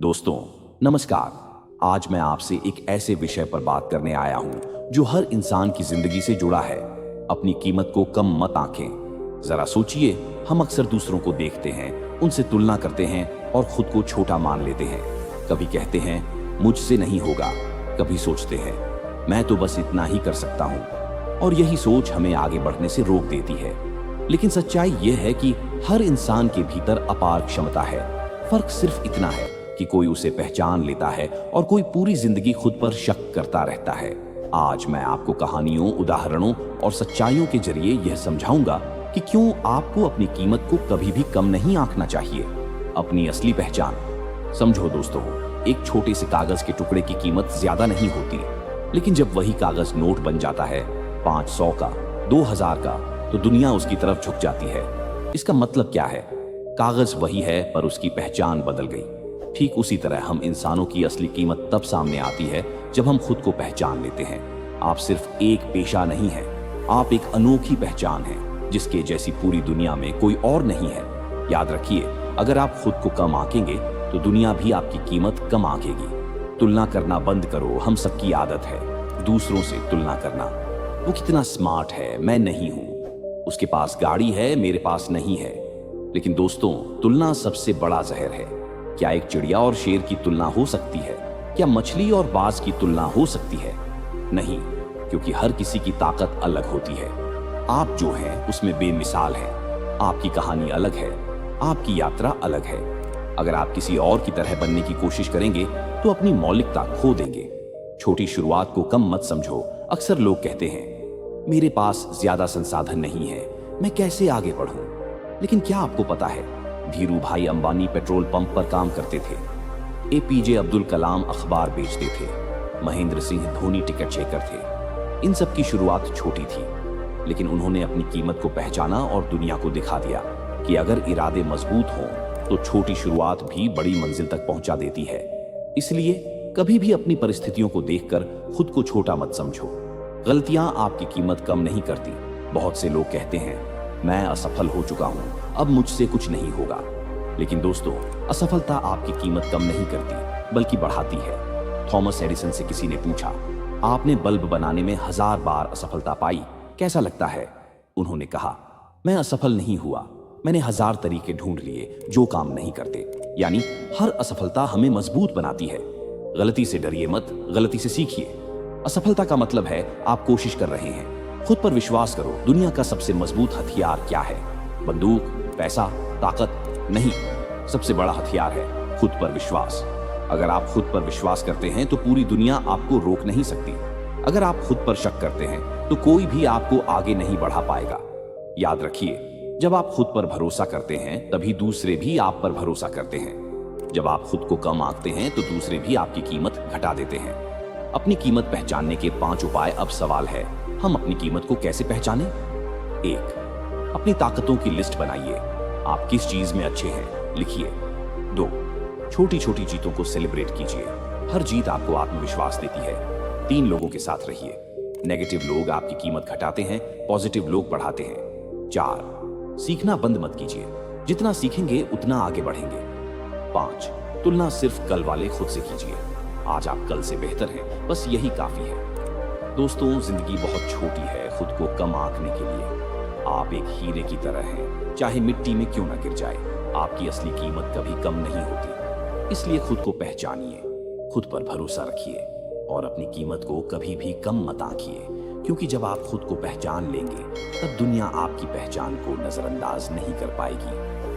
दोस्तों नमस्कार। आज मैं आपसे एक ऐसे विषय पर बात करने आया हूं जो हर इंसान की जिंदगी से जुड़ा है। अपनी कीमत को कम मत आंकें। जरा सोचिए, हम अक्सर दूसरों को देखते हैं, उनसे तुलना करते हैं और खुद को छोटा मान लेते हैं। कभी कहते हैं मुझसे नहीं होगा, कभी सोचते हैं मैं तो बस इतना ही कर सकता हूं। और यही सोच हमें आगे बढ़ने से रोक देती है। लेकिन सच्चाई यह है कि हर इंसान के भीतर अपार क्षमता है। फर्क सिर्फ इतना है कि कोई उसे पहचान लेता है और कोई पूरी जिंदगी खुद पर शक करता रहता है। आज मैं आपको कहानियों, उदाहरणों और सच्चाइयों के जरिए यह समझाऊंगा कि क्यों आपको अपनी कीमत को कभी भी कम नहीं आंकना चाहिए। अपनी असली पहचान समझो दोस्तों, एक छोटे से कागज के टुकड़े की कीमत ज्यादा नहीं होती, लेकिन जब वही कागज नोट बन जाता है 500 का, 2000 का, तो दुनिया उसकी तरफ झुक जाती है। इसका मतलब क्या है? कागज वही है पर उसकी पहचान बदल गई। ठीक उसी तरह हम इंसानों की असली कीमत तब सामने आती है जब हम खुद को पहचान लेते हैं। आप सिर्फ एक पेशा नहीं है, आप एक अनोखी पहचान हैं जिसके जैसी पूरी दुनिया में कोई और नहीं है। याद रखिए, अगर आप खुद को कम आंकेंगे तो दुनिया भी आपकी कीमत कम आंकेगी। तुलना करना बंद करो, हम सबकी आदत है दूसरों से तुलना करना। वो कितना स्मार्ट है, मैं नहीं हूं। उसके पास गाड़ी है, मेरे पास नहीं है। लेकिन दोस्तों, तुलना सबसे बड़ा जहर है। क्या एक चिड़िया और शेर की तुलना हो सकती है? क्या मछली और बाज की तुलना हो सकती है? नहीं, क्योंकि हर किसी की ताकत अलग होती है। आप जो हैं उसमें बेमिसाल हैं। आपकी कहानी अलग है, आपकी यात्रा अलग है। अगर आप किसी और की तरह बनने की कोशिश करेंगे तो अपनी मौलिकता खो देंगे। छोटी शुरुआत को कम मत समझो। अक्सर लोग कहते हैं मेरे पास ज्यादा संसाधन नहीं है, मैं कैसे आगे बढ़ूं? लेकिन क्या आपको पता है, धीरू भाई अंबानी पेट्रोल पंप पर काम करते थे, एपीजे अब्दुल कलाम अखबार बेचते थे, महेंद्र सिंह धोनी टिकट चेकर थे। इन सब की शुरुआत छोटी थी, लेकिन उन्होंने अपनी कीमत को पहचाना और दुनिया को दिखा दिया कि अगर इरादे मजबूत हों तो छोटी शुरुआत भी बड़ी मंजिल तक पहुंचा देती है। इसलिए कभी भी अपनी परिस्थितियों को देखकर खुद को छोटा मत समझो। गलतियां आपकी कीमत कम नहीं करती। बहुत से लोग कहते हैं मैं असफल हो चुका हूं, अब मुझसे कुछ नहीं होगा। लेकिन दोस्तों, असफलता आपकी कीमत कम नहीं करती बल्कि बढ़ाती है। थॉमस एडिसन से किसी ने पूछा, आपने बल्ब बनाने में 1000 बार असफलता पाई, कैसा लगता है? उन्होंने कहा, मैं असफल नहीं हुआ, मैंने 1000 तरीके ढूंढ लिए जो काम नहीं करते। यानी हर असफलता हमें मजबूत बनाती है। गलती से डरिए मत, गलती से सीखिए। असफलता का मतलब है आप कोशिश कर रहे हैं। खुद पर विश्वास करो। दुनिया का सबसे मजबूत हथियार क्या है? बंदूक, पैसा, ताकत नहीं। सबसे बड़ा हथियार है खुद पर विश्वास। अगर आप खुद पर विश्वास करते हैं तो पूरी दुनिया आपको रोक नहीं सकती। अगर आप खुद पर शक करते हैं तो कोई भी आपको आगे नहीं बढ़ा पाएगा। याद रखिए, जब आप खुद पर भरोसा करते हैं तभी दूसरे भी आप पर भरोसा करते हैं। जब आप खुद को कम आंकते हैं तो दूसरे भी आपकी कीमत घटा देते हैं। अपनी कीमत पहचानने के 5 उपाय। अब सवाल है, हम अपनी कीमत को कैसे पहचानें? 1. अपनी ताकतों की लिस्ट बनाइए। आप किस चीज में अच्छे हैं, लिखिए। 2. छोटी छोटी जीतों को सेलिब्रेट कीजिए। हर जीत आपको आत्मविश्वास देती है। 3. लोगों के साथ रहिए। नेगेटिव लोग आपकी कीमत घटाते हैं, पॉजिटिव लोग बढ़ाते हैं। 4. सीखना बंद मत कीजिए। जितना सीखेंगे उतना आगे बढ़ेंगे। 5. तुलना सिर्फ कल वाले खुद से कीजिए। आज आप कल से बेहतर हैं, बस यही काफी है। दोस्तों, जिंदगी बहुत छोटी है खुद को कम आंकने के लिए। आप एक हीरे की तरह हैं, चाहे मिट्टी में क्यों न गिर जाए। आपकी असली कीमत कभी कम नहीं होती। इसलिए खुद को पहचानिए, खुद पर भरोसा रखिए और अपनी कीमत को कभी भी कम मत आंकिए। क्योंकि जब आप खुद को पहचान लेंगे तब दुनिया आपकी पहचान को नजरअंदाज नहीं कर पाएगी।